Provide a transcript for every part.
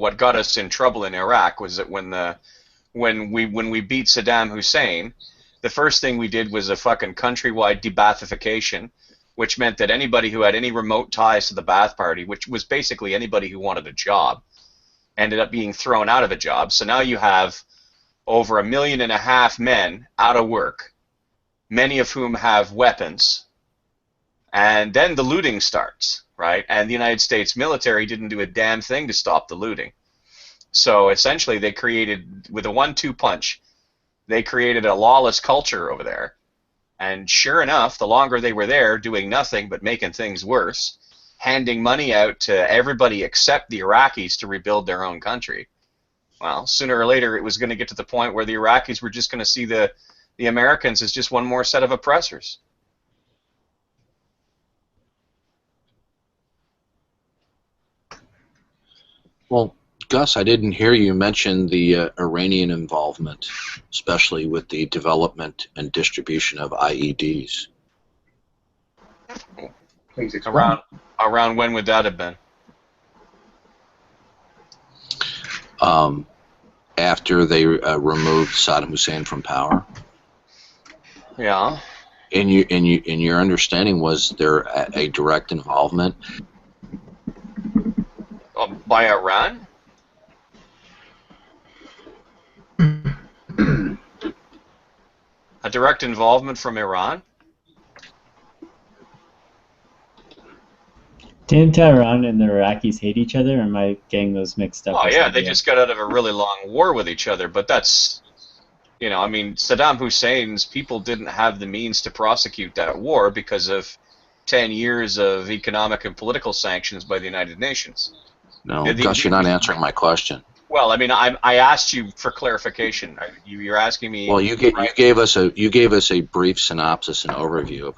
what got us in trouble in Iraq was that when we beat Saddam Hussein, the first thing we did was a fucking countrywide de-Baathification, which meant that anybody who had any remote ties to the Ba'ath Party, which was basically anybody who wanted a job, ended up being thrown out of a job. So now you have over 1.5 million men out of work, many of whom have weapons, and then the looting starts, right? And the United States military didn't do a damn thing to stop the looting. So essentially they created, with a 1-2 punch, they created a lawless culture over there. And sure enough, the longer they were there doing nothing but making things worse, handing money out to everybody except the Iraqis to rebuild their own country, well, sooner or later it was going to get to the point where the Iraqis were just going to see the Americans as just one more set of oppressors. Well, Gus, I didn't hear you mention the Iranian involvement, especially with the development and distribution of IEDs. Please explain. Around when would that have been? After they removed Saddam Hussein from power. Yeah. In your understanding, was there a direct involvement? By Iran? A direct involvement from Iran? Didn't Iran and the Iraqis hate each other, or am I getting those mixed up? Oh yeah, they just got out of a really long war with each other, but that's, you know, I mean, Saddam Hussein's people didn't have the means to prosecute that war because of 10 years of economic and political sanctions by the United Nations. No, Gus, you're not answering my question. Well, I mean, I asked you for clarification. You're asking me. Well, you gave us a brief synopsis and overview of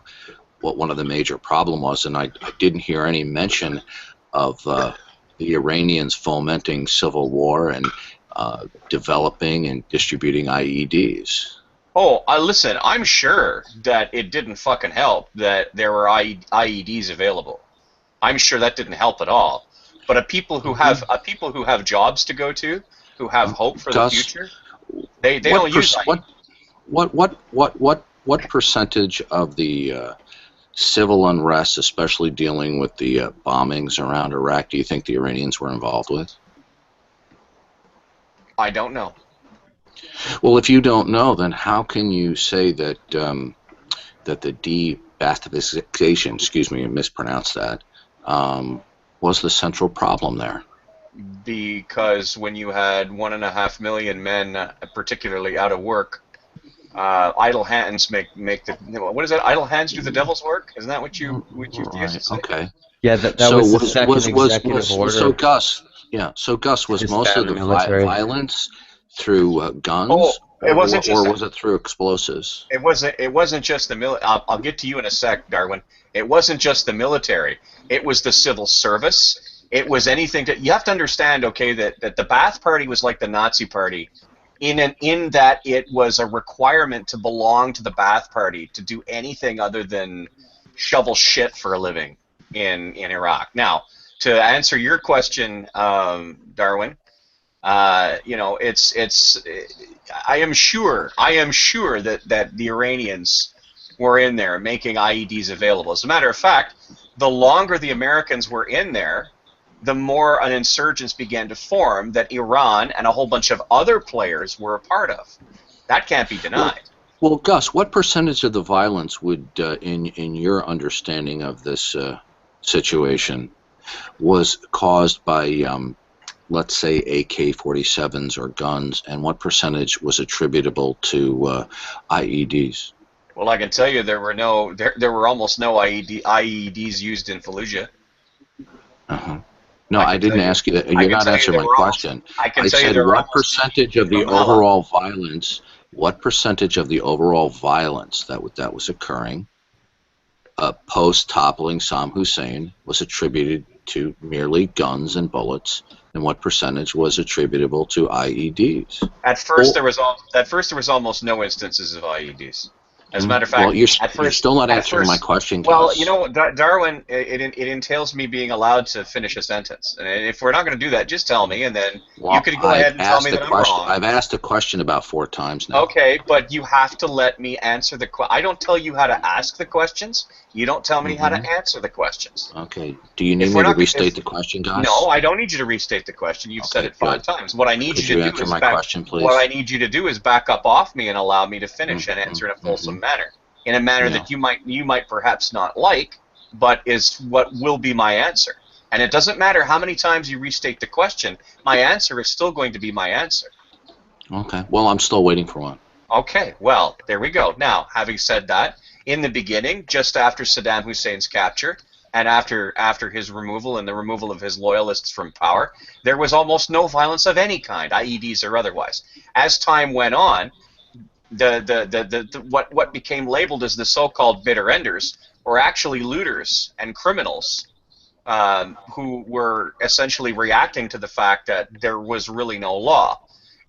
what one of the major problems was, and I didn't hear any mention of the Iranians fomenting civil war and developing and distributing IEDs. Oh, listen, I'm sure that it didn't fucking help that there were IEDs available. I'm sure that didn't help at all. But people who have jobs to go to, who have hope for the future, they don't use IEDs. What percentage of the civil unrest, especially dealing with the bombings around Iraq, do you think the Iranians were involved with? I don't know. Well, if you don't know, then how can you say that that the de-Baathification, excuse me, I mispronounced that, was the central problem there? Because when you had 1.5 million men, particularly out of work, idle hands make the, what is that? Idle hands do the devil's work. Isn't that what you used to say? Okay. Yeah, that was the second executive order. So Gus, was most of the violence through guns, it wasn't or was it through explosives? It wasn't just the military. I'll get to you in a sec, Darwin. It wasn't just the military. It was the civil service. It was anything that you have to understand. Okay, that the Ba'ath Party was like the Nazi Party, in that it was a requirement to belong to the Ba'ath Party to do anything other than shovel shit for a living in Iraq. Now, to answer your question, Darwin, you know, I am sure that the Iranians were in there making IEDs available. As a matter of fact, the longer the Americans were in there, the more an insurgence began to form that Iran and a whole bunch of other players were a part of. That can't be denied. Well, Gus, what percentage of the violence would, in your understanding of this situation, was caused by, let's say, AK-47s or guns, and what percentage was attributable to IEDs? Well, I can tell you there were almost no IEDs used in Fallujah. Uh-huh. No, I didn't ask you that. You're not answering my question. I said what percentage of the overall violence? What percentage of the overall violence that was occurring post toppling Saddam Hussein was attributed to merely guns and bullets, and what percentage was attributable to IEDs? At first, there was almost no instances of IEDs. As a matter of fact, well, you're still not answering my question, Well, Gus. you know, Darwin, it entails me being allowed to finish a sentence. And if we're not going to do that, just tell me, and then you could go ahead and tell me that I'm wrong. I've asked a question about 4 times now. Okay, but you have to let me answer the question. I don't tell you how to ask the questions. You don't tell me how to answer the questions. Okay. Do you need me to restate the question, Gus? No, I don't need you to restate the question. You've said it 5 times. What I need you to do answer is my question, please? What I need you to do is back up off me and allow me to finish and answer in a fulsome manner. In a manner that you might perhaps not like, but is what will be my answer. And it doesn't matter how many times you restate the question, my answer is still going to be my answer. Okay. Well, I'm still waiting for one. Okay. Well, there we go. Now, having said that, in the beginning, just after Saddam Hussein's capture, and after his removal and the removal of his loyalists from power, there was almost no violence of any kind, IEDs or otherwise. As time went on, what became labeled as the so-called bitter enders were actually looters and criminals who were essentially reacting to the fact that there was really no law.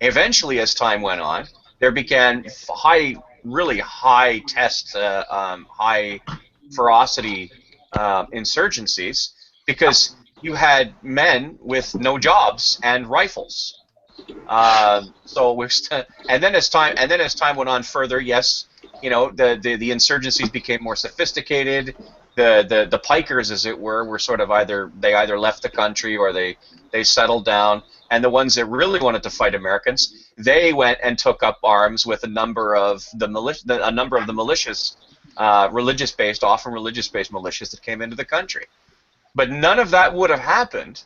Eventually, as time went on, there began really high ferocity insurgencies because you had men with no jobs and rifles. And then as time went on further, yes, you know, the insurgencies became more sophisticated. The pikers, as it were sort of either left the country or they settled down. And the ones that really wanted to fight Americans, they went and took up arms with a number of the militias, often religious-based militias that came into the country. But none of that would have happened.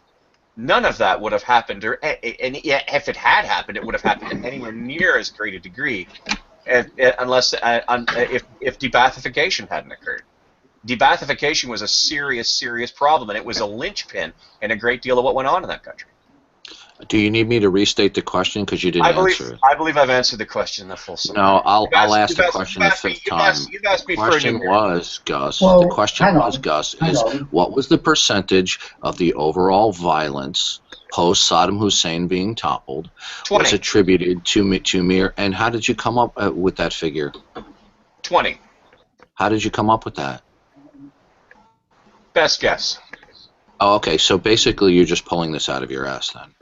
None of that would have happened, and if it had happened, it would have happened anywhere near as great a degree, if de-Baathification hadn't occurred. De-Baathification was a serious problem, and it was a linchpin in a great deal of what went on in that country. Do you need me to restate the question because you didn't answer it? I believe I've answered the question in the full summary. No, I'll ask the question the 5th time. The question was, Gus, is what was the percentage of the overall violence post Saddam Hussein being toppled 20. was attributed to Mir, and how did you come up with that figure? 20. How did you come up with that? Best guess. Oh, okay, so basically you're just pulling this out of your ass then.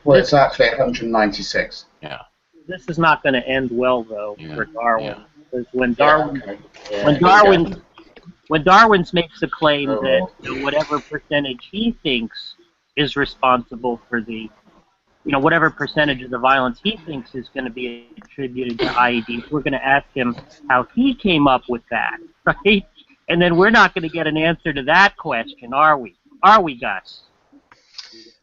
Well, it's actually 196. Yeah. This is not going to end well, though, for Darwin. Because when Darwin makes the claim that whatever percentage he thinks is responsible for the, whatever percentage of the violence he thinks is going to be attributed to IEDs, we're going to ask him how he came up with that, right? And then we're not going to get an answer to that question, are we? Are we, Gus?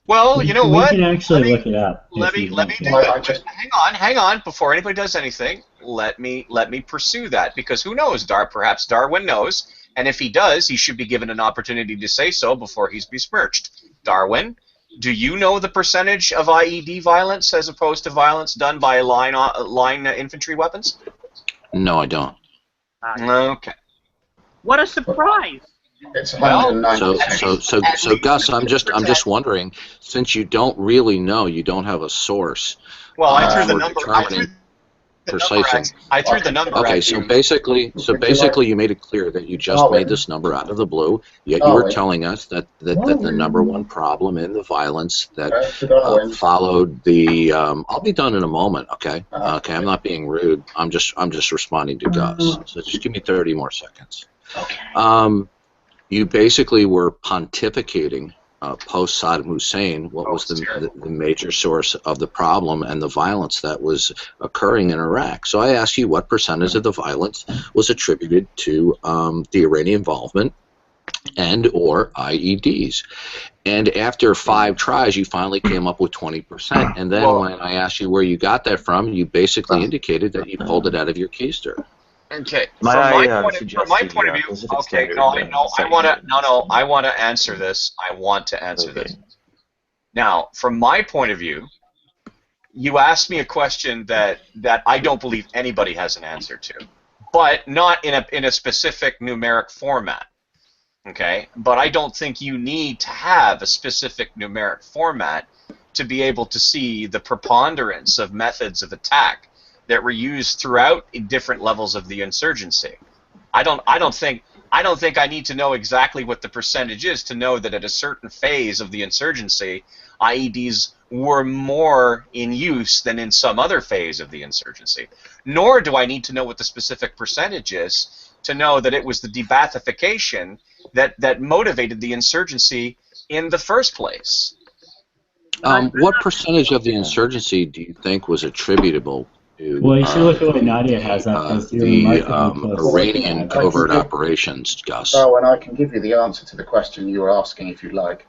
Well, you know what? We can actually look it up. Let me do it. Hang on. Before anybody does anything, let me pursue that, because who knows? Perhaps Darwin knows, and if he does, he should be given an opportunity to say so before he's besmirched. Darwin, do you know the percentage of IED violence as opposed to violence done by line infantry weapons? No, I don't. Okay. What a surprise! It's 196. So Gus, I'm just wondering, since you don't really know, you don't have a source. Well, I threw the number. I threw the number. Okay, so basically, you made it clear that you just made this number out of the blue. Yet you were telling us that the number one problem in the violence that followed the. I'll be done in a moment. Okay. Okay, I'm not being rude. I'm just responding to Gus. So just give me 30 more seconds. Okay. You basically were pontificating post Saddam Hussein what was the major source of the problem and the violence that was occurring in Iraq. So I asked you what percentage of the violence was attributed to the Iranian involvement and or IEDs. And after 5 tries, you finally came up with 20%. And then when I asked you where you got that from, you basically indicated that you pulled it out of your keister. Okay. From my point of view, okay. I want to answer this. I want to answer this. Now, from my point of view, you asked me a question that I don't believe anybody has an answer to, but not in a specific numeric format. Okay. But I don't think you need to have a specific numeric format to be able to see the preponderance of methods of attack that were used throughout different levels of the insurgency. I don't think I need to know exactly what the percentage is to know that at a certain phase of the insurgency, IEDs were more in use than in some other phase of the insurgency. Nor do I need to know what the specific percentage is to know that it was the de-Baathification that motivated the insurgency in the first place. What percentage of the insurgency do you think was attributable to well, you should look at what Nadia has up the Iranian covert operations, Gus? So, and I can give you the answer to the question you were asking if you like,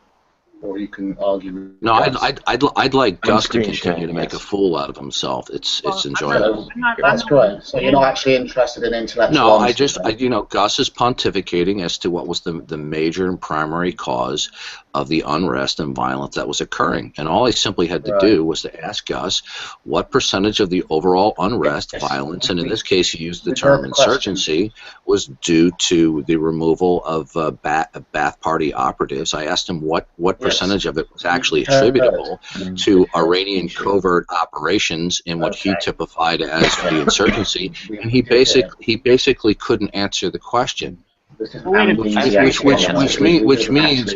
or you can argue. No, I'd like Gus to continue to make a fool out of himself. It's enjoyable. That's great. So you're not actually interested in intellectual. No, honesty, Gus is pontificating as to what was the major and primary cause of the unrest and violence that was occurring, and all I simply had to do was to ask Gus what percentage of the overall unrest, violence, and in this case he used the term insurgency, was due to the removal of Ba'ath Party operatives. I asked him what percentage of it was actually attributable to Iranian covert operations in what he typified as the insurgency, and he basically couldn't answer the question. Which means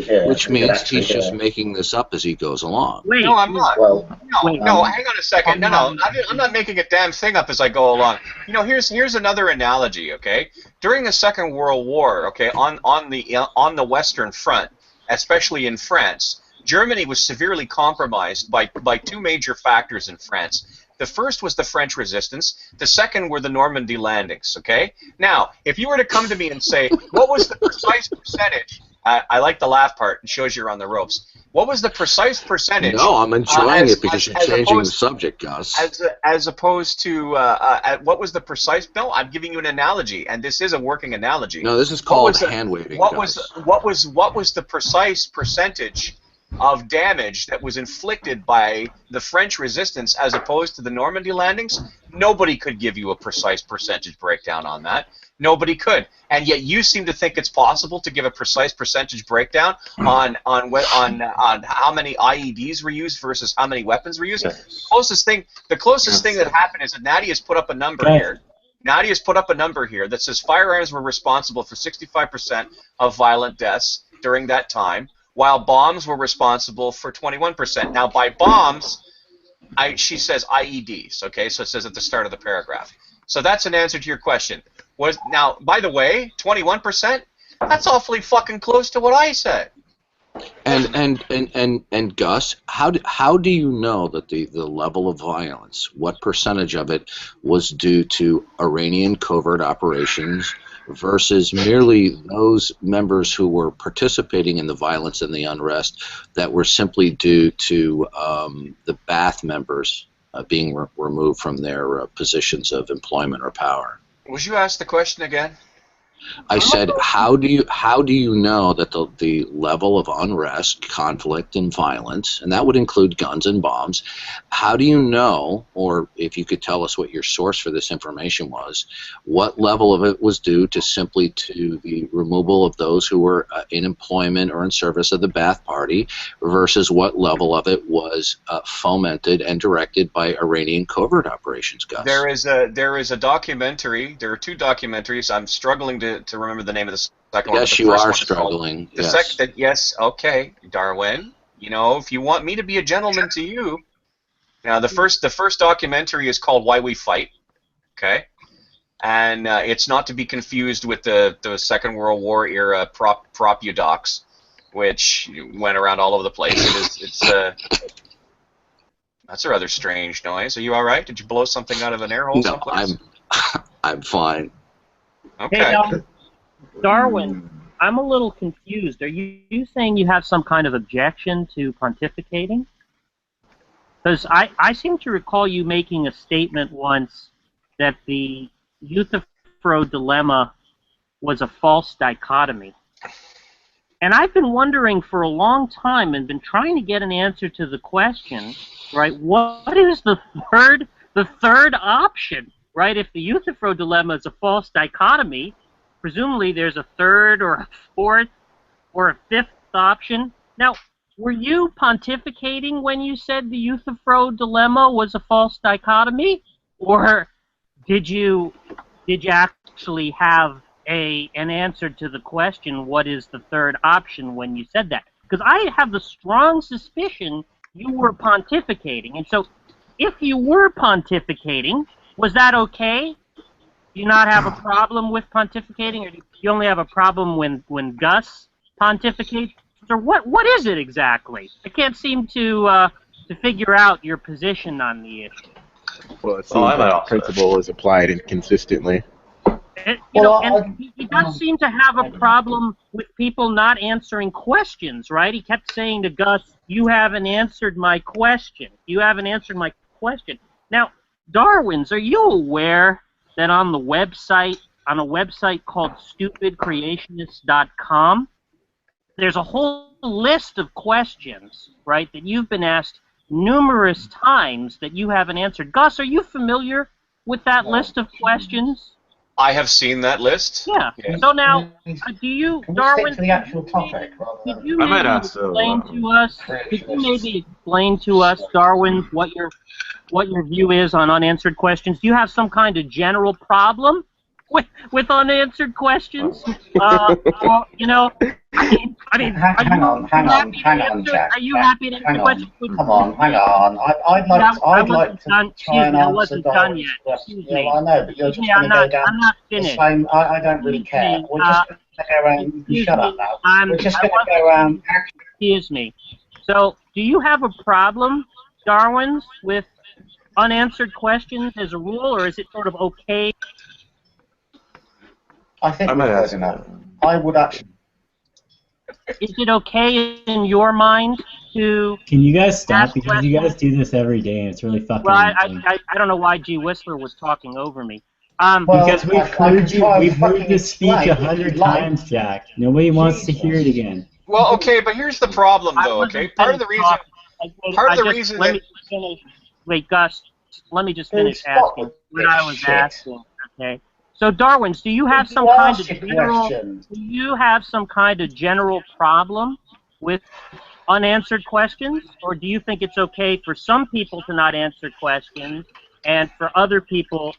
he's just making this up as he goes along. No, I'm not. No, hang on a second. No, I'm not making a damn thing up as I go along. You know, here's another analogy. Okay, during the Second World War, okay, on the Western Front, especially in France, Germany was severely compromised by two major factors in France. The first was the French resistance. The second were the Normandy landings, okay? Now, if you were to come to me and say, what was the precise percentage? I like the laugh part. It shows you're on the ropes. What was the precise percentage? No, I'm enjoying it because you're changing the subject, Gus. As opposed to, what was the precise? No, I'm giving you an analogy, and this is a working analogy. No, this is called hand-waving, what was the precise percentage of damage that was inflicted by the French resistance as opposed to the Normandy landings? Nobody could give you a precise percentage breakdown on that. Nobody could. And yet you seem to think it's possible to give a precise percentage breakdown on how many IEDs were used versus how many weapons were used. The closest thing that happened is that Nadia's put up a number here. Nadia's put up a number here that says firearms were responsible for 65% of violent deaths during that time, while bombs were responsible for 21%. Now, by bombs, she says IEDs, okay? So it says at the start of the paragraph. So that's an answer to your question. Now, by the way, 21%? That's awfully fucking close to what I said. And Gus, how do you know that the level of violence, what percentage of it was due to Iranian covert operations versus merely those members who were participating in the violence and the unrest that were simply due to the Ba'ath members being removed from their positions of employment or power? Would you ask the question again? I said, how do you know that the level of unrest, conflict, and violence, and that would include guns and bombs, how do you know, or if you could tell us what your source for this information was, what level of it was due to simply to the removal of those who were in employment or in service of the Ba'ath Party versus what level of it was fomented and directed by Iranian covert operations, Gus? There is a documentary. There are two documentaries. I'm struggling to remember the name of the second one. Yes, you are struggling. Yes, okay, Darwin. You know, if you want me to be a gentleman to you, now the first documentary is called Why We Fight, okay, and it's not to be confused with the Second World War era propudocs, which went around all over the place. That's a rather strange noise. Are you all right? Did you blow something out of an air hole someplace? I'm fine. Okay. Hey, Darwin, I'm a little confused. Are you saying you have some kind of objection to pontificating? Because I seem to recall you making a statement once that the Euthyphro dilemma was a false dichotomy. And I've been wondering for a long time and been trying to get an answer to the question, right, what is the third option? Right, if the Euthyphro dilemma is a false dichotomy, presumably there's a third or a fourth or a fifth option. Now, were you pontificating when you said the Euthyphro dilemma was a false dichotomy? or did you actually have an answer to the question, what is the third option, when you said that? Because I have the strong suspicion you were pontificating. And so if you were pontificating, was that okay? Do you not have a problem with pontificating, or do you only have a problem when Gus pontificates? Or what is it exactly? I can't seem to figure out your position on the issue. Well, it seems like the principle is applied inconsistently. He does seem to have a problem with people not answering questions, right? He kept saying to Gus, "You haven't answered my question. You haven't answered my question." Now, Darwin's, are you aware that on a website called stupidcreationists.com, there's a whole list of questions, right, that you've been asked numerous times that you haven't answered. Gus, are you familiar with that list of questions? I have seen that list. Yeah. So now, do you, Darwin? Stick to the actual topic, could you maybe explain to us? Could you maybe explain to us, Darwin, what your view is on unanswered questions? Do you have some kind of general problem with unanswered questions? Or, you know, I mean, hang on, Jack. Are you happy to answer the question? Come on, hang on. I'd like to try and answer Darwin's question. Yeah, I know, but you're just going to go down the same. I don't really care. We're just going to go around. You can shut up now. We're just going to go around. Excuse me. So, do you have a problem, Darwin, with unanswered questions as a rule, or is it sort of okay? I think we've heard enough. I would actually. Is it okay in your mind to? Can you guys stop? Because you guys do this every day, and it's really fucking. Well, I don't know why G. Whistler was talking over me. Because we've heard you speak 100 times, Jack. Nobody wants to hear it again. Well, okay, but here's the problem, though. Okay, part of the reason. Let me finish. Wait, Gus. Let me just finish asking what I was asking. Okay. So, Darwin's, do you have some kind of general problem with unanswered questions, or do you think it's okay for some people to not answer questions, and for other people,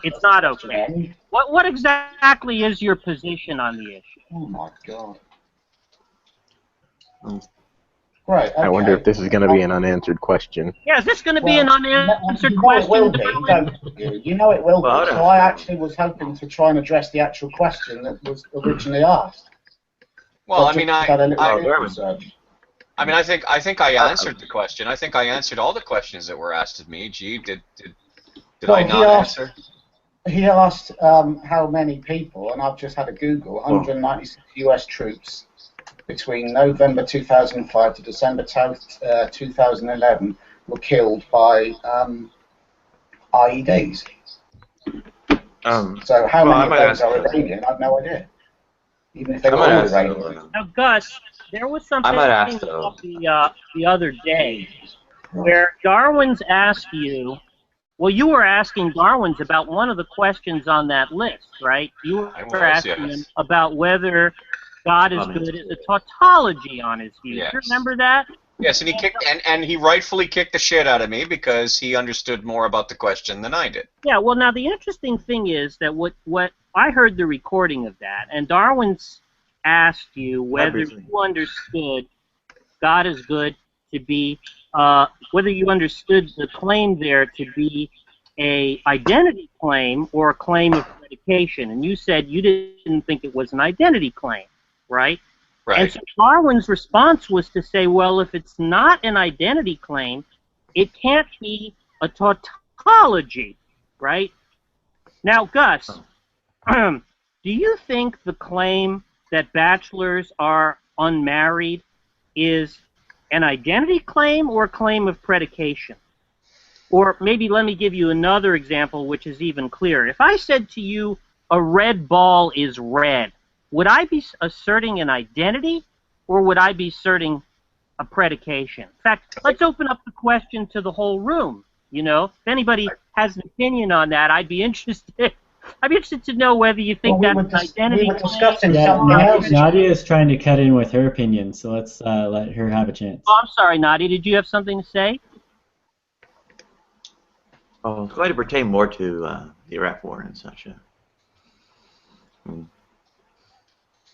it's not okay? What exactly is your position on the issue? Oh my God. Right. Okay. I wonder if this is going to be an unanswered question. Yeah, is this going to be an unanswered question? It will be, don't you? You know it will be. So I actually was hoping to try and address the actual question that was originally asked. Well, I think I answered the question. I think I answered all the questions that were asked of me. Gee, did I not answer? He asked how many people, and I've just had a Google, 196 U.S. troops between November 2005 to December 2011 were killed by IEDs. So how many of those are Iranian? I've no idea. Even if they were Iranian. Now, Gus, there was something the other day where Darwin's asked you. Well, you were asking Darwin's about one of the questions on that list, right? You were asking him about whether God is good as a tautology on his view. Yes. Do you remember that? Yes, and he kicked and he rightfully kicked the shit out of me because he understood more about the question than I did. Yeah, well, now the interesting thing is that what I heard the recording of that, and Darwin's asked you whether you understood God is good to be, whether you understood the claim there to be a identity claim or a claim of predication, and you said you didn't think it was an identity claim. Right? Right. And so Darwin's response was to say, well, if it's not an identity claim, it can't be a tautology, right? Now, Gus, do you think the claim that bachelors are unmarried is an identity claim or a claim of predication? Or maybe let me give you another example which is even clearer. If I said to you, a red ball is red, would I be asserting an identity, or would I be asserting a predication? In fact, let's open up the question to the whole room. You know, if anybody has an opinion on that, I'd be interested. I'd be interested to know whether you think that's an identity. We were discussing something else. Nadia is trying to cut in with her opinion, so let's let her have a chance. Oh, I'm sorry, Nadia. Did you have something to say? Well, it's going to pertain more to the Iraq War and such.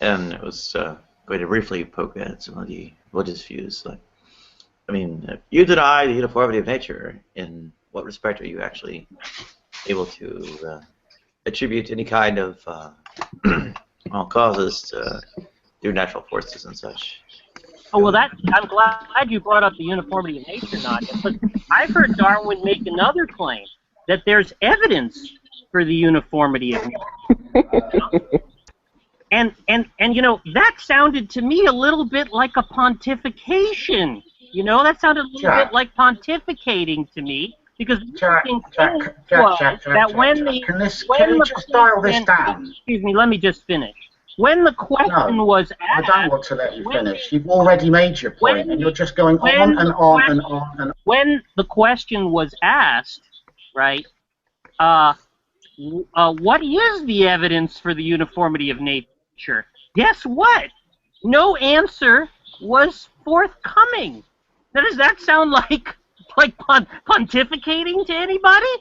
And it was going to briefly poke at some of the religious views. Like, I mean, if you deny the uniformity of nature, in what respect are you actually able to attribute any kind of well, causes through natural forces and such? Oh, well, I'm glad you brought up the uniformity of nature, Nadia, but I've heard Darwin make another claim, that there's evidence for the uniformity of nature. And you know, that sounded to me a little bit like a pontification. You know, that sounded a little bit like pontificating to me, because Jack, can you just dial this down? Excuse me, let me just finish. When the question was asked... I don't want to let you finish. You've already made your point, and you're just going on and on and on and on. When the question was asked, right, what is the evidence for the uniformity of nature? Guess what? No answer was forthcoming. Now, does that sound like pontificating to anybody?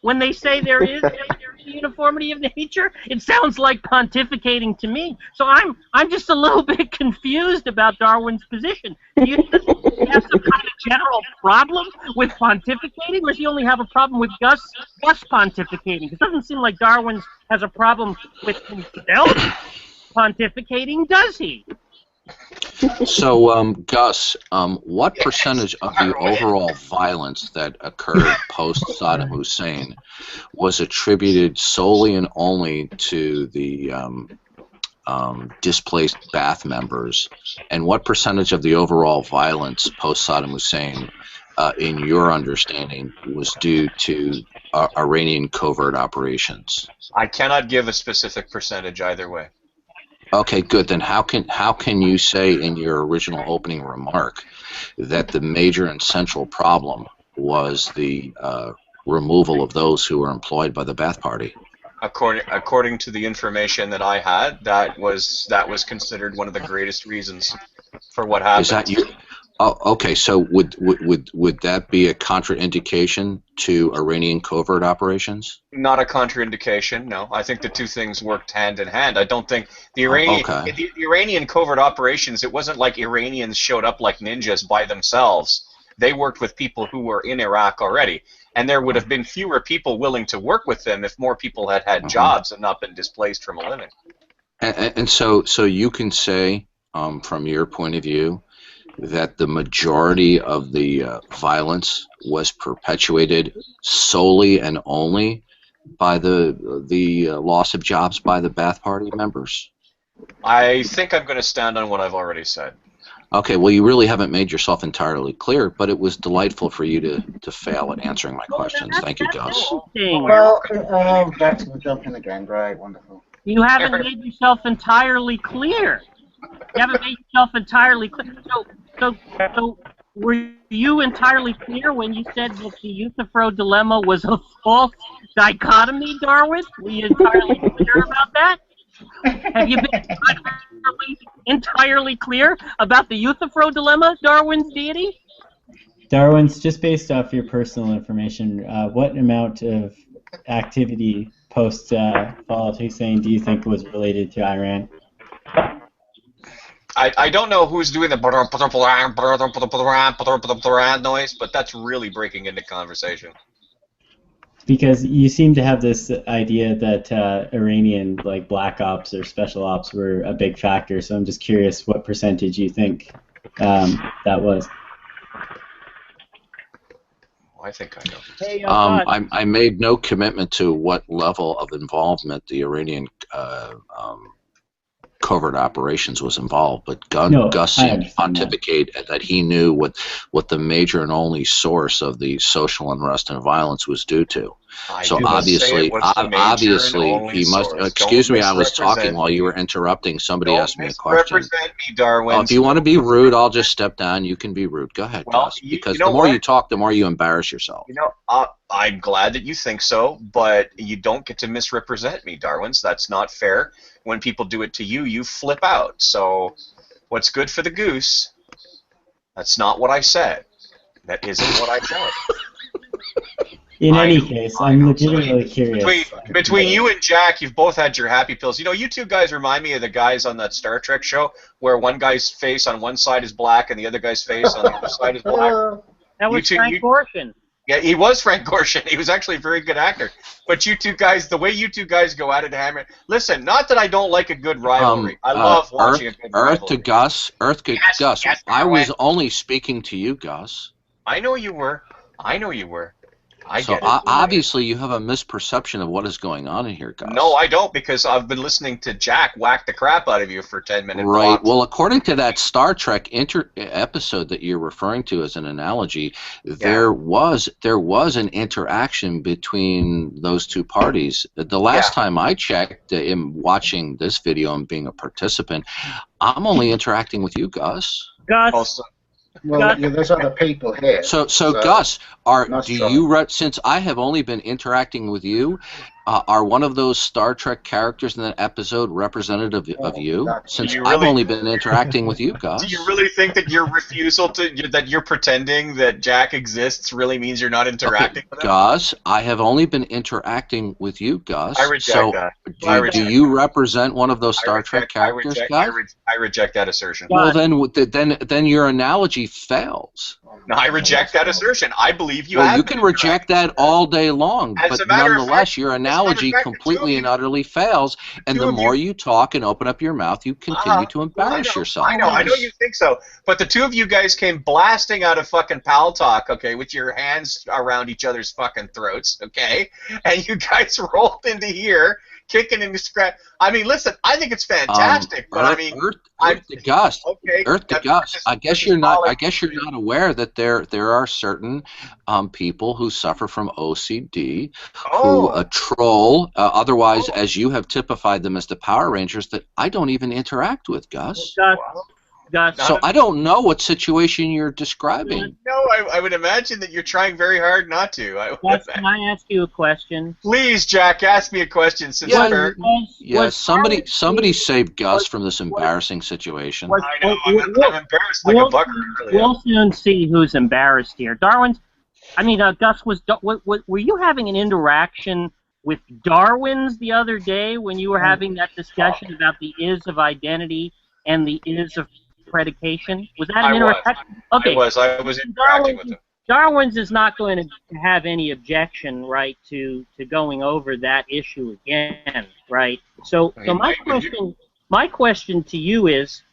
When they say there is a uniformity of nature, it sounds like pontificating to me. So I'm just a little bit confused about Darwin's position. Do you have some kind of general problem with pontificating, or does he only have a problem with Gus pontificating? It doesn't seem like Darwin has a problem with himself pontificating, does he? So, Gus, what percentage of the overall violence that occurred post-Saddam Hussein was attributed solely and only to the displaced Ba'ath members, and what percentage of the overall violence post-Saddam Hussein, in your understanding, was due to Iranian covert operations? I cannot give a specific percentage either way. Okay, good. Then how can you say in your original opening remark that the major and central problem was the removal of those who were employed by the Ba'ath Party? According to the information that I had, that was considered one of the greatest reasons for what happened. Is that you? Oh, okay. So would that be a contraindication to Iranian covert operations? Not a contraindication. No, I think the two things worked hand in hand. I don't think the Iranian covert operations. It wasn't like Iranians showed up like ninjas by themselves. They worked with people who were in Iraq already, and there would have been fewer people willing to work with them if more people had had jobs and not been displaced from a living. And so you can say, from your point of view, that the majority of the violence was perpetuated solely and only by the loss of jobs by the Ba'ath Party members? I think I'm going to stand on what I've already said. Okay, well, you really haven't made yourself entirely clear, but it was delightful for you to fail at answering my questions. Thank you, Gus. Well, that's jumping again. Great, wonderful. You haven't made yourself entirely clear. You haven't made yourself entirely clear. So were you entirely clear when you said that the Euthyphro dilemma was a false dichotomy, Darwin? Were you entirely clear about that? Have you been entirely clear about the Euthyphro dilemma, Darwin's deity? Darwin's, just based off your personal information, what amount of activity post fall of Hussein do you think was related to Iran? I don't know who's doing the noise, but that's really breaking into conversation. Because you seem to have this idea that Iranian, like, black ops or special ops were a big factor, so I'm just curious what percentage you think that was. I think I know. Hey, I made no commitment to what level of involvement the Iranian covert operations was involved, but Gus seemed to pontificate that he knew what the major and only source of the social unrest and violence was due to. So obviously he must. Excuse me, I was talking while you were interrupting. Somebody asked me a question. Misrepresent me, Darwin. If you want to be rude, I'll just step down. You can be rude. Go ahead, Gus. Because the more you talk, the more you embarrass yourself. You know, I'm glad that you think so, but you don't get to misrepresent me, Darwin. So that's not fair. When people do it to you, you flip out. So what's good for the goose? That's not what I said. That isn't what I said. In any case, I'm legitimately curious. Between you and Jack, you've both had your happy pills. You know, you two guys remind me of the guys on that Star Trek show where one guy's face on one side is black and the other guy's face on the other side is black. That was Frank Gorshin. Yeah, he was Frank Gorshin. He was actually a very good actor. But you two guys, the way you two guys go at it, hammer. Listen, not that I don't like a good rivalry. I love watching a good rivalry. Gus. I was only speaking to you, Gus. I know you were. Obviously you have a misperception of what is going on in here, Gus. No, I don't, because I've been listening to Jack whack the crap out of you for 10 minutes. Right. blocks. Well, according to that Star Trek episode that you're referring to as an analogy, there was an interaction between those two parties. The last time I checked, in watching this video and being a participant, I'm only interacting with you, Gus. Gus. Well, there's other people here. So Gus, since I have only been interacting with you, are one of those Star Trek characters in that episode representative of you? Since I've only been interacting with you, Gus. Do you really think that your refusal that you're pretending that Jack exists really means you're not interacting with him? Gus, I have only been interacting with you, Gus. I reject that. Do you represent one of those Star Trek characters, Gus? I reject that assertion. Well, then your analogy fails. No, I reject that assertion. I believe you. Well, you can reject that all day long, but nonetheless, your analogy completely and utterly fails. And the more you talk and open up your mouth, you continue to embarrass yourself. I know you think so, but the two of you guys came blasting out of fucking Pal Talk, okay, with your hands around each other's fucking throats, okay, and you guys rolled into here. Kicking and scratch. I mean, listen. I think it's fantastic, but I mean, Earth to Gus. Okay, Earth to Gus. I guess you're not aware that there are certain people who suffer from OCD who troll. Otherwise, as you have typified them as the Power Rangers, that I don't even interact with, Gus. So I don't know what situation you're describing. No, I would imagine that you're trying very hard not to. Can I ask you a question? Please, Jack, ask me a question. Somebody save Gus from this embarrassing situation. I know, I'm embarrassed like a bugger. We'll soon see who's embarrassed here. Gus, were you having an interaction with Darwin's the other day when you were having that discussion about the is of identity and the is of predication? Was that an interaction? Okay. I was interacting with him. Darwin's is not going to have any objection, right, to going over that issue again, right? So my question to you is,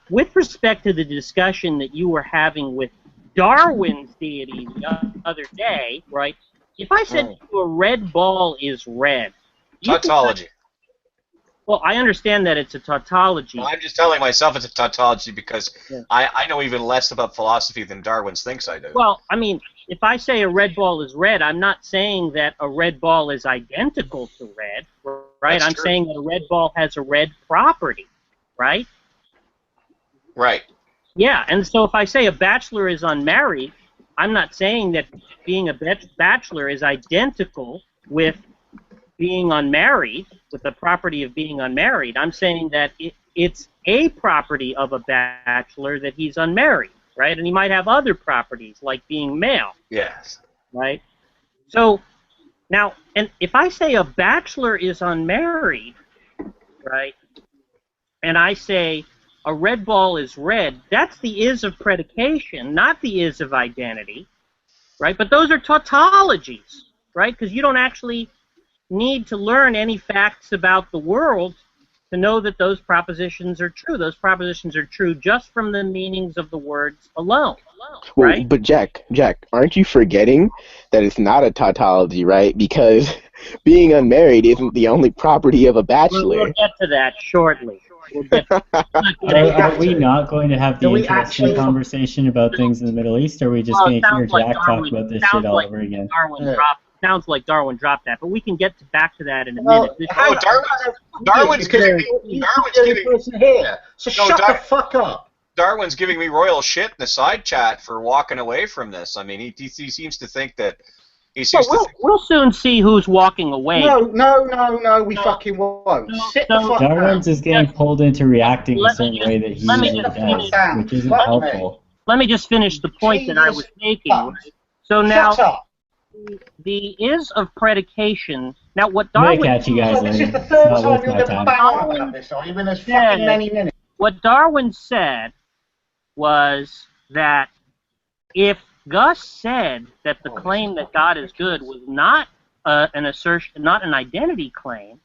with respect to the discussion that you were having with Darwin's deity the other day, right? If I said to you a red ball is red, tautology. Well, I understand that it's a tautology. Well, I'm just telling myself it's a tautology because I know even less about philosophy than Darwin thinks I do. Well, I mean, if I say a red ball is red, I'm not saying that a red ball is identical to red, right? I'm saying that a red ball has a red property, right? Right. Yeah, and so if I say a bachelor is unmarried, I'm not saying that being a bachelor is identical with being unmarried, with the property of being unmarried. I'm saying that it's a property of a bachelor that he's unmarried, right? And he might have other properties, like being male. Yes. Right? So, now, and if I say a bachelor is unmarried, right, and I say a red ball is red, that's the is of predication, not the is of identity, right? But those are tautologies, right? Because you don't actually need to learn any facts about the world to know that those propositions are true. Those propositions are true just from the meanings of the words alone. Right? Well, but Jack, aren't you forgetting that it's not a tautology, right? Because being unmarried isn't the only property of a bachelor. We'll get to that shortly. Are we not going to have the interesting conversation about things in the Middle East, or are we just going to hear Jack talk about this shit all over again? Sounds like Darwin dropped that, but we can get back to that in a minute. Darwin's giving me here. So shut the fuck up. Darwin's giving me royal shit in the side chat for walking away from this. I mean, he seems to think that we'll soon see who's walking away. No, we fucking won't. Sit the fuck Darwin's is getting pulled into reacting a certain way that he usually does, which isn't helpful. Let me just finish the point that I was making. So now, the is of predication. Now, what Darwin... May catch you guys later. This is the third time you're going to bang on about this, are you? In as fucking many minutes. What Darwin said was that if Gus said that the claim that God is good was not an assertion, not an identity claim,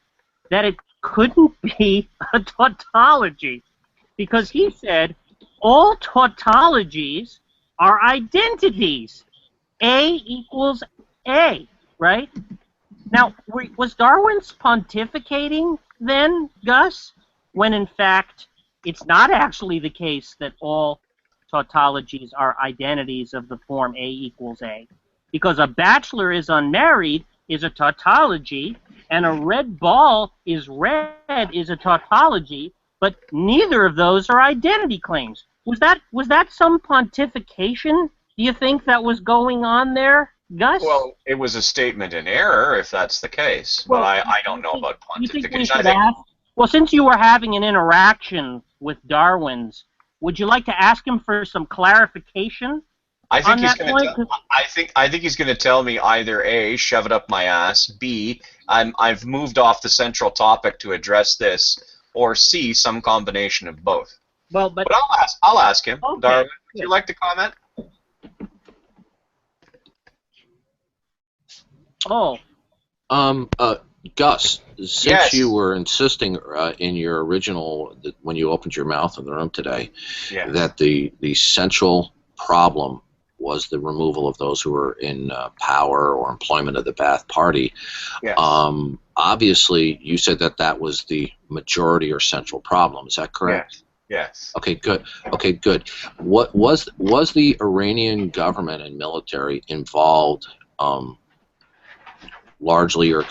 that it couldn't be a tautology, because he said all tautologies are identities. A equals A, right? Now, was Darwin's pontificating then, Gus, when in fact it's not actually the case that all tautologies are identities of the form A equals A? Because a bachelor is unmarried is a tautology, and a red ball is red is a tautology, but neither of those are identity claims. Was that some pontification, do you think, that was going on there, Gus? Well, it was a statement in error, if that's the case. Well, but I don't know about pontification. Well, since you were having an interaction with Darwin's, would you like to ask him for some clarification? I think he's going to tell me either A, shove it up my ass, B, I've moved off the central topic to address this, or C, some combination of both. Well, but I'll ask him. Okay. Darwin, would you like to comment? Oh. Gus, since you were insisting in your original, when you opened your mouth in the room today, that the central problem was the removal of those who were in power or employment of the Ba'ath Party. Yes. Obviously, you said that was the majority or central problem. Is that correct? Yes. Okay, good. Okay, good. What was the Iranian government and military involved largely or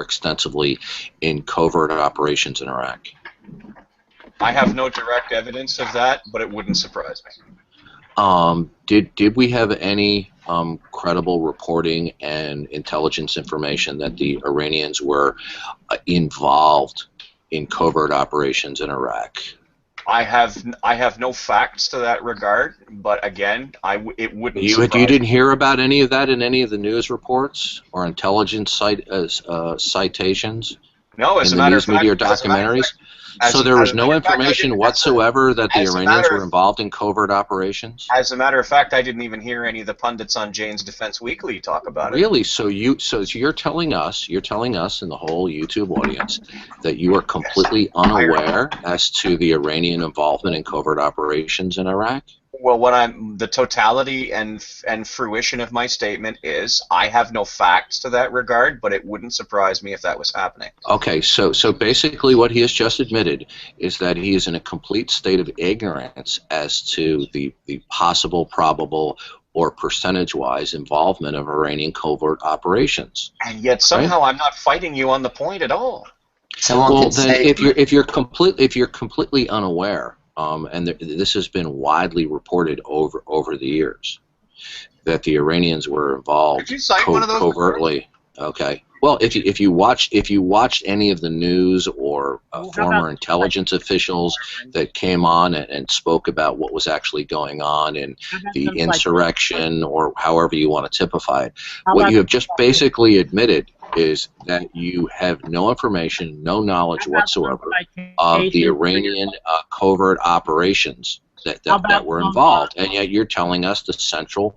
extensively in covert operations in Iraq? I have no direct evidence of that, but it wouldn't surprise me. Did we have any credible reporting and intelligence information that the Iranians were involved in covert operations in Iraq? I have no facts to that regard, but again, it wouldn't. You didn't hear about any of that in any of the news reports or intelligence citations? No, as in a the matter news of fact, media or documentaries. So there was no information whatsoever that the Iranians were involved in covert operations? As a matter of fact, I didn't even hear any of the pundits on Jane's Defense Weekly talk about it. Really? So you're telling us and the whole YouTube audience that you are completely unaware as to the Iranian involvement in covert operations in Iraq? Well, the totality and fruition of my statement is I have no facts to that regard, but it wouldn't surprise me if that was happening. Okay, so basically what he has just admitted is that he is in a complete state of ignorance as to the possible, probable, or percentage-wise involvement of Iranian covert operations. And yet somehow I'm not fighting you on the point at all. Well, then if you're completely unaware. And this has been widely reported over the years that the Iranians were involved covertly. Okay. Well, if you watched any of the news or former intelligence officials that came on and spoke about what was actually going on in the insurrection or however you want to typify it, what you have just basically admitted is that you have no information, no knowledge whatsoever of the Iranian covert operations that were involved, and yet you're telling us the central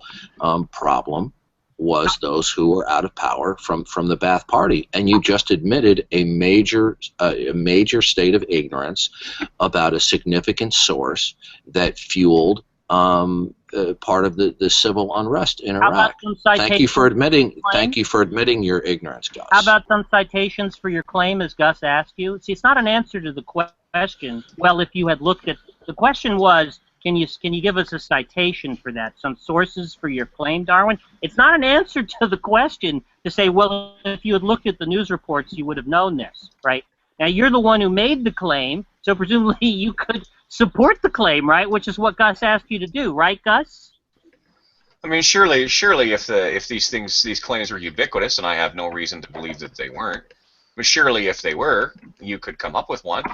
problem was those who were out of power from the Ba'ath Party, and you just admitted a major state of ignorance about a significant source that fueled part of the civil unrest in Iraq. Thank you for admitting your ignorance, Gus. How about some citations for your claim, as Gus asked you? See, it's not an answer to the question. Well, if you had looked at the question was, can you give us a citation for that? Some sources for your claim, Darwin? It's not an answer to the question to say, well, if you had looked at the news reports, you would have known this, right? Now, you're the one who made the claim, so presumably you could support the claim, right? Which is what Gus asked you to do, right, Gus? I mean, surely, if these claims were ubiquitous, and I have no reason to believe that they weren't, but surely if they were, you could come up with one.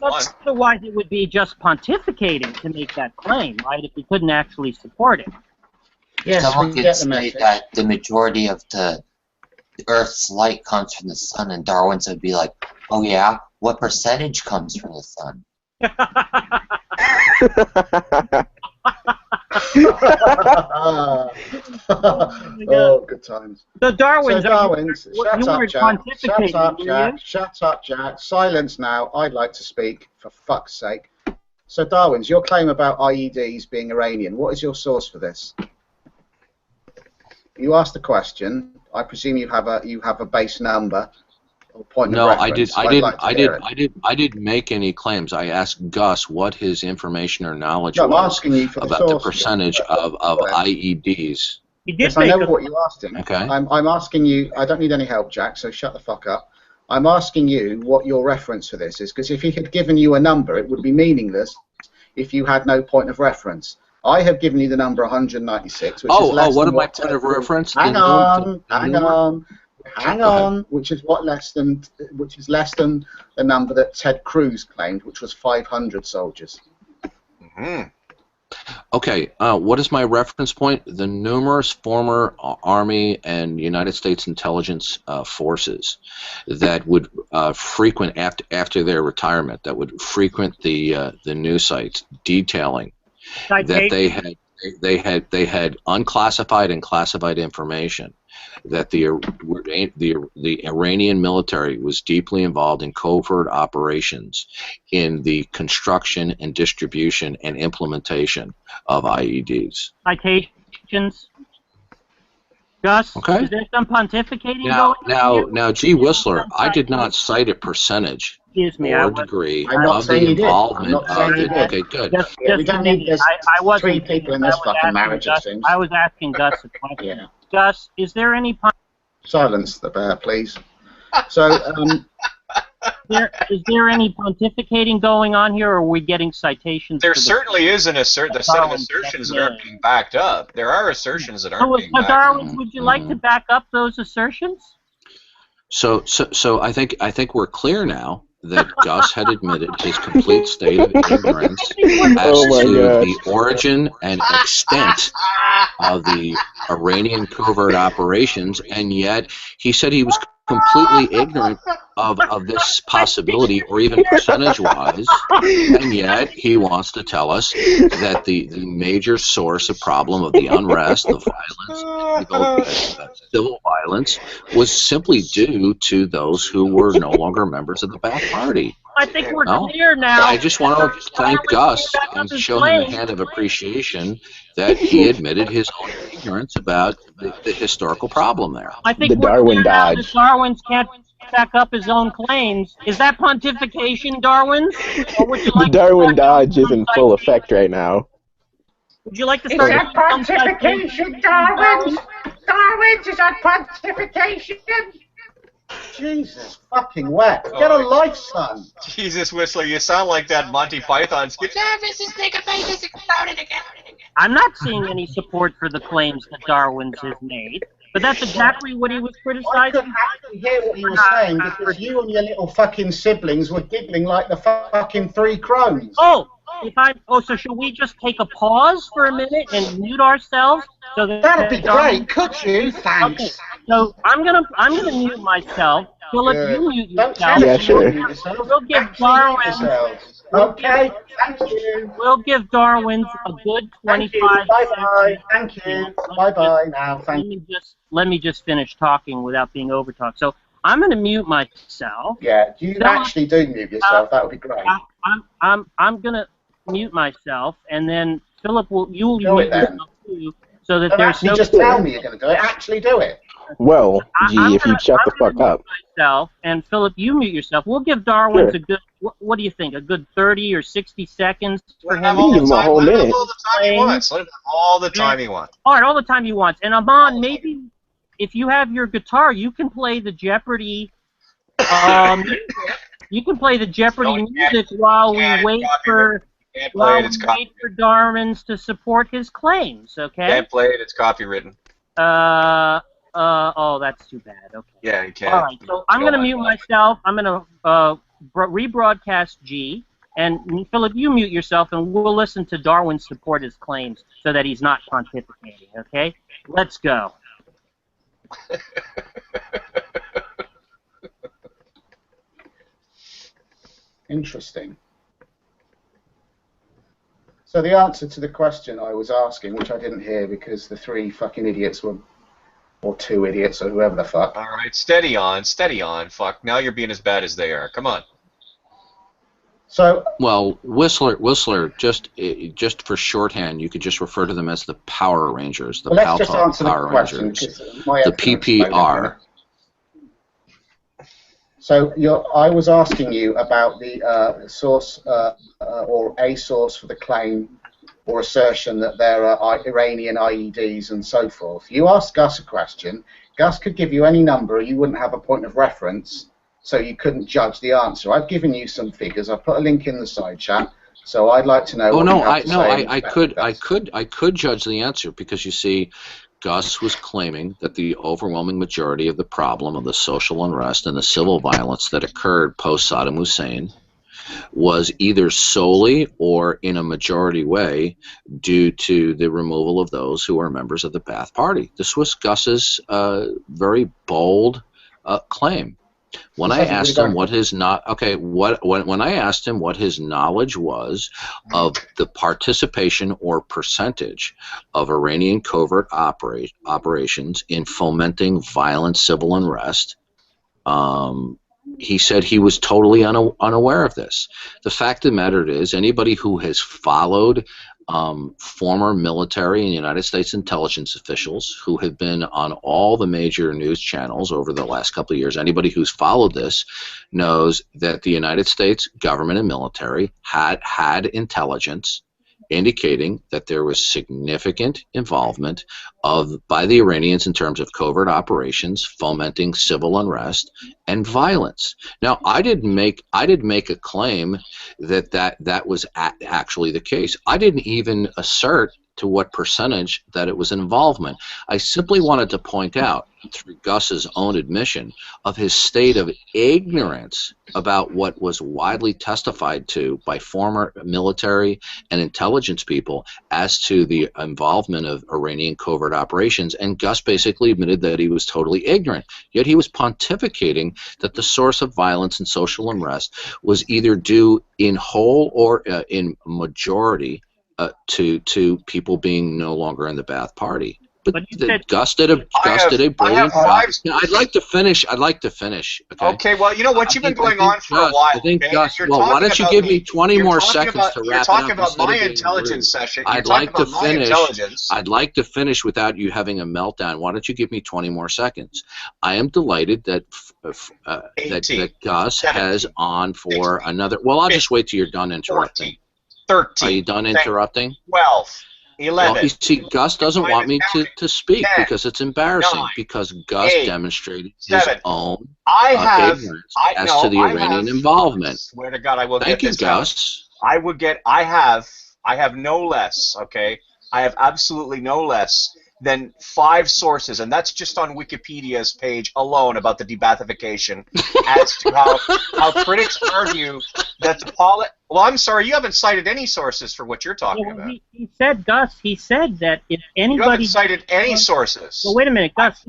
Otherwise, it would be just pontificating to make that claim, right? If you couldn't actually support it. Yes, someone could say that the majority of the Earth's light comes from the sun, and Darwin's would be like, oh yeah, what percentage comes from the sun? Oh, good times. So Darwin's, shut up, Jack. Shut up, Jack. Shut up, Jack. Silence now. I'd like to speak, for fuck's sake. So Darwin's, your claim about IEDs being Iranian, what is your source for this? You asked the question. I presume you have a base number or point of reference. I didn't make any claims. I asked Gus what his information or knowledge was asking you for about the percentage of IEDs. Yes, I know what you asked him. Okay. I'm asking you. I don't need any help, Jack. So shut the fuck up. I'm asking you what your reference for this is, because if he had given you a number, it would be meaningless if you had no point of reference. I have given you the number 196, which is less what than my point of reference? Hang on, which is less than the number that Ted Cruz claimed, which was 500 soldiers. Mm-hmm. Okay, what is my reference point? The numerous former Army and United States intelligence forces that would frequent after their retirement, that would frequent the news sites detailing that they had unclassified and classified information that the Iranian military was deeply involved in covert operations in the construction and distribution and implementation of IEDs. Citations. Gus, okay. Is there some pontificating going on? Now, gee whistler, I did not cite a percentage or degree of the involvement of it. Okay, good. We don't need this. I wasn't 3 people in this fucking marriage, it seems. I was asking Gus a question. Yeah. Gus, is there any... Silence the bear, please. So, is there any pontificating going on here, or are we getting citations? There certainly is a set of assertions that aren't being backed up. There are assertions that aren't being backed Darwin, would you like to back up those assertions? So I think we're clear now that Gus had admitted his complete state of ignorance as to the origin and extent of the Iranian covert operations, and yet he said he was completely ignorant of this possibility, or even percentage-wise, and yet he wants to tell us that the major source of problem of the unrest, the violence, civil violence, was simply due to those who were no longer members of the Ba'ath Party. I think we're clear now. I just want to thank Gus and show him a hand of appreciation that he admitted his own ignorance about the historical problem there. I think the Darwin dodge. The Darwins can't back up his own claims. Is that pontification, Darwin? The Darwin dodge is in full effect right now. Would you like to start? Is that pontification, Darwin? Darwin, is that pontification? Jesus fucking wet. Get a life, son. Jesus, Whistler, you sound like that Monty Python skit. I'm not seeing any support for the claims that Darwin's has made, but that's exactly what he was criticizing. I couldn't hear what he was saying because you and your little fucking siblings were giggling like the fucking 3 crones. So should we just take a pause for a minute and mute ourselves? So that'd be great, could you? Thanks. Okay. So I'm gonna mute myself. Philip, you mute yourself. Yeah, sure. We'll give Darwin. Okay, thank you. We'll give Darwin a good 25 Bye-bye. Thank you. Bye-bye now. Let me just finish talking without being overtalked. So I'm going to mute myself. Yeah, you actually do mute yourself. That would be great. I'm going to mute myself, and then Philip you'll mute yourself too, so that there's no. Just tell me you're going to do it. Actually do it. Well, if you shut the fuck up. Myself, and Philip, you mute yourself. We'll give Darwin a good. What do you think? A good 30 or 60 seconds for him. Give him a whole minute. All the time he wants. Let him have all the time he wants. All right, all the time he wants. And Amon, maybe if you have your guitar, you can play the Jeopardy. You can play the Jeopardy music while we wait for. Darwin's to support his claims. Okay. Can't play it. It's copywritten. Oh, that's too bad. Okay. Yeah, you can't. All right, so I'm going to mute myself. I'm going to rebroadcast G, And Philip, you mute yourself, and we'll listen to Darwin support his claims so that he's not pontificating, okay? Let's go. Interesting. So the answer to the question I was asking, which I didn't hear because the three fucking idiots were, or two idiots, or whoever the fuck. All right, steady on, fuck. Now you're being as bad as they are. Come on. So, well, Whistler, just for shorthand, you could just refer to them as the Power Rangers, the Power Rangers, the PPR. So I was asking you about the source or a source for the claim or assertion that there are Iranian IEDs and so forth. You asked Gus a question. Gus could give you any number, you wouldn't have a point of reference, so you couldn't judge the answer. I've given you some figures. I've put a link in the side chat, so I'd like to know. Oh no, I could judge the answer because you see, Gus was claiming that the overwhelming majority of the problem of the social unrest and the civil violence that occurred post Saddam Hussein was either solely or in a majority way due to the removal of those who are members of the Ba'ath Party. This was Gus's very bold claim. When I asked him what his when I asked him what his knowledge was of the participation or percentage of Iranian covert operations in fomenting violent civil unrest, he said he was totally unaware of this. The fact of the matter is, anybody who has followed former military and United States intelligence officials who have been on all the major news channels over the last couple of years, anybody who's followed this knows that the United States government and military had intelligence indicating that there was significant involvement by the Iranians in terms of covert operations fomenting civil unrest and violence. Now, I didn't make a claim that was actually the case. I didn't even assert to what percentage that it was involvement. I simply wanted to point out, through Gus's own admission, of his state of ignorance about what was widely testified to by former military and intelligence people as to the involvement of Iranian covert operations, and Gus basically admitted that he was totally ignorant. Yet he was pontificating that the source of violence and social unrest was either due in whole or in majority to people being no longer in the Ba'ath Party. But Gus did a brilliant job. I'd like to finish. Okay, well, you know what? You've been going on for a while. I think Gus. Well, why don't you give me 20 more seconds to wrap it up? You're talking about my intelligence session. I'd like to finish. I'd like to finish without you having a meltdown. Why don't you give me 20 more seconds? I am delighted that that Gus has on for another. Well, I'll just wait till you're done interrupting. 13. Are you done interrupting? 12. 11. Well, you see, Gus doesn't want me to speak 10, because it's embarrassing. 9, because Gus 8, demonstrated 7, his own ignorance as to the Iranian involvement. I swear to God, I will Thank get you, this Gus. I have no less. Okay, I have absolutely no less than 5 sources, and that's just on Wikipedia's page alone about the debathification, as to how critics argue that the Well, I'm sorry, you haven't cited any sources for what you're talking about. He said, Gus, he said that if anybody... You haven't cited any sources. Well, wait a minute, Gus.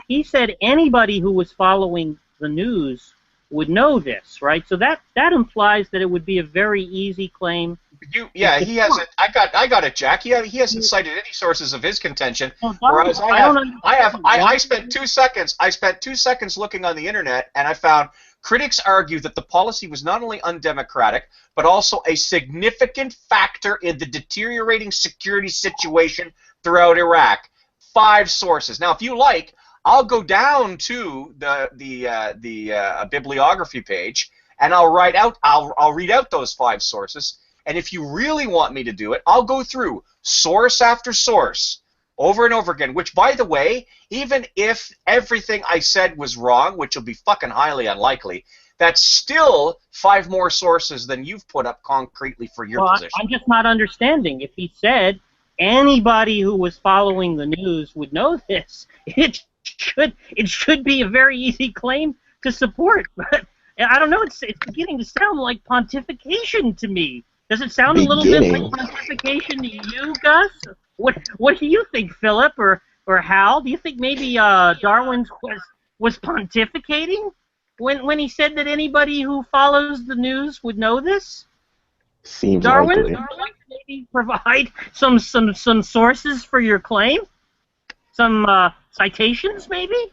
He said anybody who was following the news would know this, right? So that implies that it would be a very easy claim. He hasn't. I got it, Jack. He hasn't cited any sources of his contention. Whereas I spent 2 seconds. I spent 2 seconds looking on the internet, and I found critics argue that the policy was not only undemocratic, but also a significant factor in the deteriorating security situation throughout Iraq. 5 sources. Now, if you like, I'll go down to the bibliography page, and I'll read out those 5 sources. And if you really want me to do it, I'll go through source after source over and over again, which, by the way, even if everything I said was wrong, which will be fucking highly unlikely, that's still 5 more sources than you've put up concretely for your position. I'm just not understanding. If he said anybody who was following the news would know this, it should be a very easy claim to support. But I don't know. It's beginning to sound like pontification to me. Does it sound a little bit like pontification to you, Gus? What do you think, Philip or Hal? Do you think maybe Darwin was pontificating when he said that anybody who follows the news would know this? Seems Darwin, likely. would you like to maybe provide some sources for your claim? Some citations, maybe?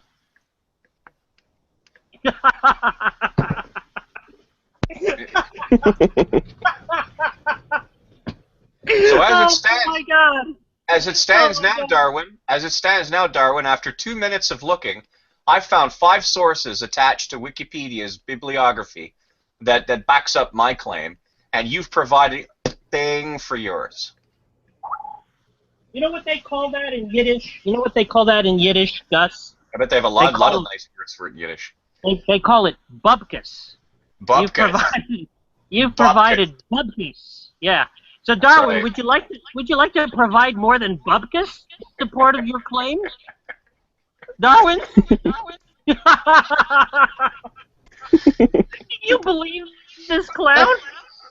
So as it stands now, Darwin, after 2 minutes of looking, I found 5 sources attached to Wikipedia's bibliography that backs up my claim, and you've provided a thing for yours. You know what they call that in Yiddish? You know what they call that in Yiddish, Gus? I bet they have a lot of nice words for it in Yiddish. They call it bubkus. Bubkus. You've provided bubkus. Yeah. So Darwin, would you like to provide more than bubkus in support of your claim? Darwin? Can you believe this clown?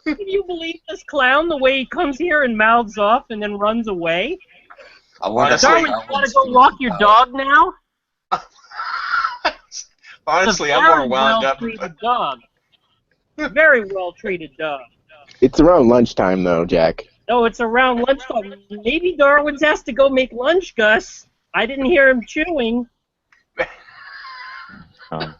Can you believe this clown, the way he comes here and mouths off and then runs away? Darwin, you want to go walk your dog now? Honestly, I'm more wound up. Dog. Very well-treated dog. It's around lunchtime, though, Jack. No, it's around lunchtime. Maybe Darwin's has to go make lunch, Gus. I didn't hear him chewing.